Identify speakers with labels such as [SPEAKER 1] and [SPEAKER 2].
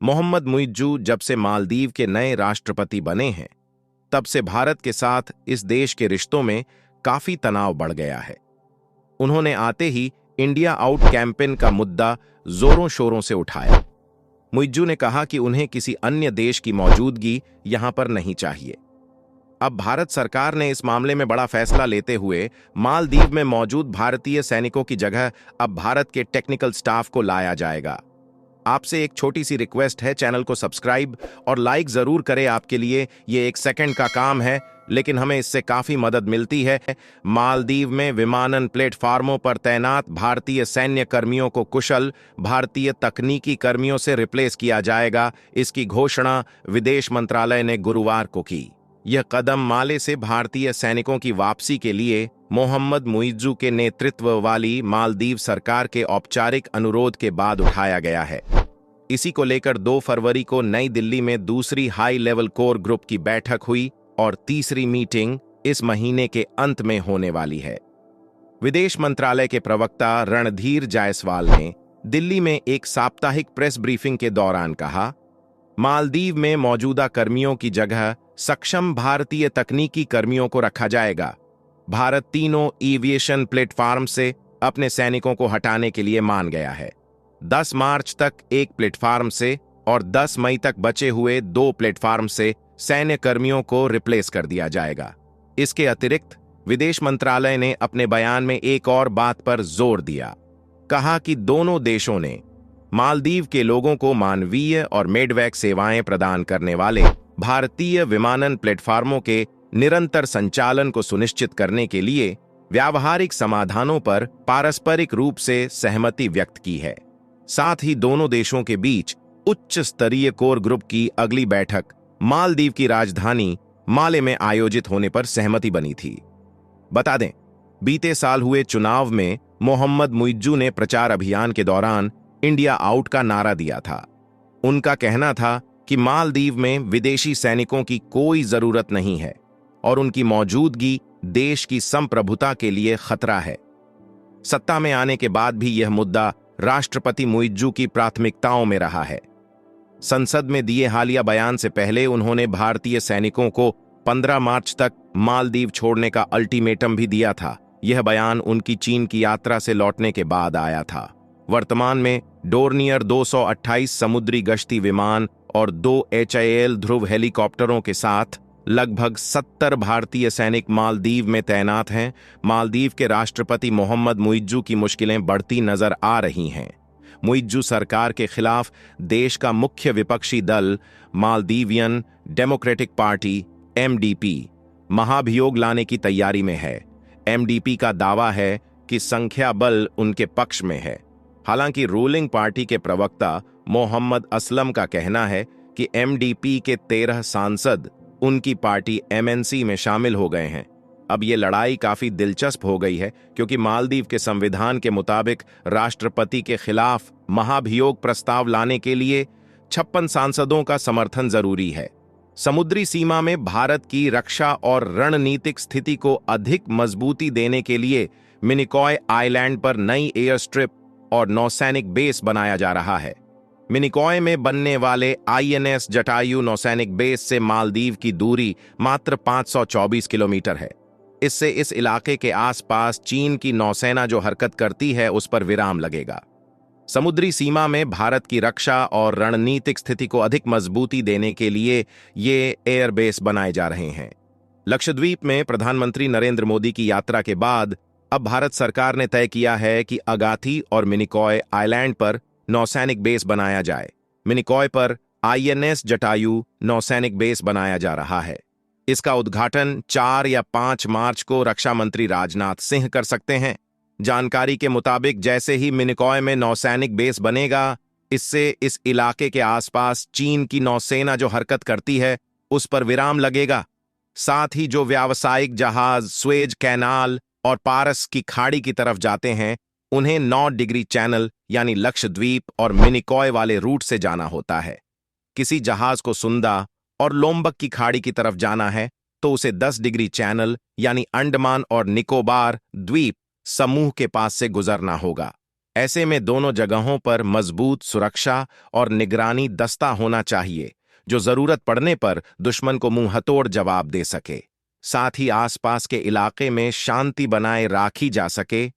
[SPEAKER 1] मोहम्मद मुइज्जू जब से मालदीव के नए राष्ट्रपति बने हैं, तब से भारत के साथ इस देश के रिश्तों में काफी तनाव बढ़ गया है। उन्होंने आते ही इंडिया आउट कैंपेन का मुद्दा जोरों शोरों से उठाया। मुइज्जू ने कहा कि उन्हें किसी अन्य देश की मौजूदगी यहां पर नहीं चाहिए। अब भारत सरकार ने इस मामले में बड़ा फैसला लेते हुए मालदीव में मौजूद भारतीय सैनिकों की जगह अब भारत के टेक्निकल स्टाफ को लाया जाएगा। आपसे एक छोटी सी रिक्वेस्ट है, चैनल को सब्सक्राइब और लाइक जरूर करें। आपके लिए ये 1 सेकंड का काम है, लेकिन हमें इससे काफी मदद मिलती है। मालदीव में विमानन प्लेटफार्मों पर तैनात भारतीय सैन्य कर्मियों को कुशल भारतीय तकनीकी कर्मियों से रिप्लेस किया जाएगा। इसकी घोषणा विदेश मंत्रालय ने गुरुवार को की। यह कदम माले से भारतीय सैनिकों की वापसी के लिए मोहम्मद मुइज्जू के नेतृत्व वाली मालदीव सरकार के औपचारिक अनुरोध के बाद उठाया गया है। इसी को लेकर 2 फरवरी को नई दिल्ली में दूसरी हाई लेवल कोर ग्रुप की बैठक हुई और तीसरी मीटिंग इस महीने के अंत में होने वाली है। विदेश मंत्रालय के प्रवक्ता रणधीर जायसवाल ने दिल्ली में एक साप्ताहिक प्रेस ब्रीफिंग के दौरान कहा, मालदीव में मौजूदा कर्मियों की जगह सक्षम भारतीय तकनीकी कर्मियों को रखा जाएगा। भारत तीनों एविएशन प्लेटफार्म से अपने सैनिकों को हटाने के लिए मान गया है। 10 मार्च तक एक प्लेटफार्म से और 10 मई तक बचे हुए 2 प्लेटफार्म से सैन्य कर्मियों को रिप्लेस कर दिया जाएगा। इसके अतिरिक्त विदेश मंत्रालय ने अपने बयान में एक और बात पर जोर दिया। कहा कि दोनों देशों ने मालदीव के लोगों को मानवीय और मेडवैक सेवाएं प्रदान करने वाले भारतीय विमानन प्लेटफार्मों के निरंतर संचालन को सुनिश्चित करने के लिए व्यावहारिक समाधानों पर पारस्परिक रूप से सहमति व्यक्त की है। साथ ही दोनों देशों के बीच उच्च स्तरीय कोर ग्रुप की अगली बैठक मालदीव की राजधानी माले में आयोजित होने पर सहमति बनी थी। बता दें, बीते साल हुए चुनाव में मोहम्मद मुइज्जू ने प्रचार अभियान के दौरान इंडिया आउट का नारा दिया था। उनका कहना था कि मालदीव में विदेशी सैनिकों की कोई जरूरत नहीं है और उनकी मौजूदगी देश की संप्रभुता के लिए खतरा है। सत्ता में आने के बाद भी यह मुद्दा राष्ट्रपति मुइज्जू की प्राथमिकताओं में रहा है। संसद में दिए हालिया बयान से पहले उन्होंने भारतीय सैनिकों को 15 मार्च तक मालदीव छोड़ने का अल्टीमेटम भी दिया था। यह बयान उनकी चीन की यात्रा से लौटने के बाद आया था। वर्तमान में डोर्नियर 228 समुद्री गश्ती विमान और 2 HAL ध्रुव हेलीकॉप्टरों के साथ लगभग 70 भारतीय सैनिक मालदीव में तैनात हैं। मालदीव के राष्ट्रपति मोहम्मद मुइज्जू की मुश्किलें बढ़ती नजर आ रही हैं। मुइज्जू सरकार के खिलाफ देश का मुख्य विपक्षी दल मालदीवियन डेमोक्रेटिक पार्टी MDP महाभियोग लाने की तैयारी में है। MDP का दावा है कि संख्या बल उनके पक्ष में है। हालांकि रूलिंग पार्टी के प्रवक्ता मोहम्मद असलम का कहना है कि MDP के 13 सांसद उनकी पार्टी MNC में शामिल हो गए हैं। अब ये लड़ाई काफी दिलचस्प हो गई है, क्योंकि मालदीव के संविधान के मुताबिक राष्ट्रपति के खिलाफ महाभियोग प्रस्ताव लाने के लिए 56 सांसदों का समर्थन जरूरी है। समुद्री सीमा में भारत की रक्षा और रणनीतिक स्थिति को अधिक मजबूती देने के लिए मिनिकॉय आइलैंड पर नई एयर स्ट्रिप और नौसैनिक बेस बनाया जा रहा है। मिनिकॉय में बनने वाले INS जटायु नौसैनिक बेस से मालदीव की दूरी मात्र 524 किलोमीटर है। इससे इस इलाके के आसपास चीन की नौसेना जो हरकत करती है उस पर विराम लगेगा। समुद्री सीमा में भारत की रक्षा और रणनीतिक स्थिति को अधिक मजबूती देने के लिए ये एयरबेस बनाए जा रहे हैं। लक्षद्वीप में प्रधानमंत्री नरेंद्र मोदी की यात्रा के बाद अब भारत सरकार ने तय किया है कि अगाथी और मिनिकॉय आइलैंड पर नौसैनिक बेस बनाया जाए। मिनिकॉय पर INS जटायु नौसैनिक बेस बनाया जा रहा है। इसका उद्घाटन 4 या 5 मार्च को रक्षा मंत्री राजनाथ सिंह कर सकते हैं। जानकारी के मुताबिक जैसे ही मिनिकॉय में नौसैनिक बेस बनेगा, इससे इस इलाके के आसपास चीन की नौसेना जो हरकत करती है उस पर विराम लगेगा। साथ ही जो व्यावसायिक जहाज स्वेज कैनाल और पारस की खाड़ी की तरफ जाते हैं, उन्हें 9 डिग्री चैनल यानी लक्षद्वीप और मिनिकॉय वाले रूट से जाना होता है। किसी जहाज को सुंदा और लोम्बक की खाड़ी की तरफ जाना है तो उसे 10 डिग्री चैनल यानी अंडमान और निकोबार द्वीप समूह के पास से गुजरना होगा। ऐसे में दोनों जगहों पर मजबूत सुरक्षा और निगरानी दस्ता होना चाहिए, जो जरूरत पड़ने पर दुश्मन को मुंहतोड़ जवाब दे सके। साथ ही आसपास के इलाके में शांति बनाए राखी जा सके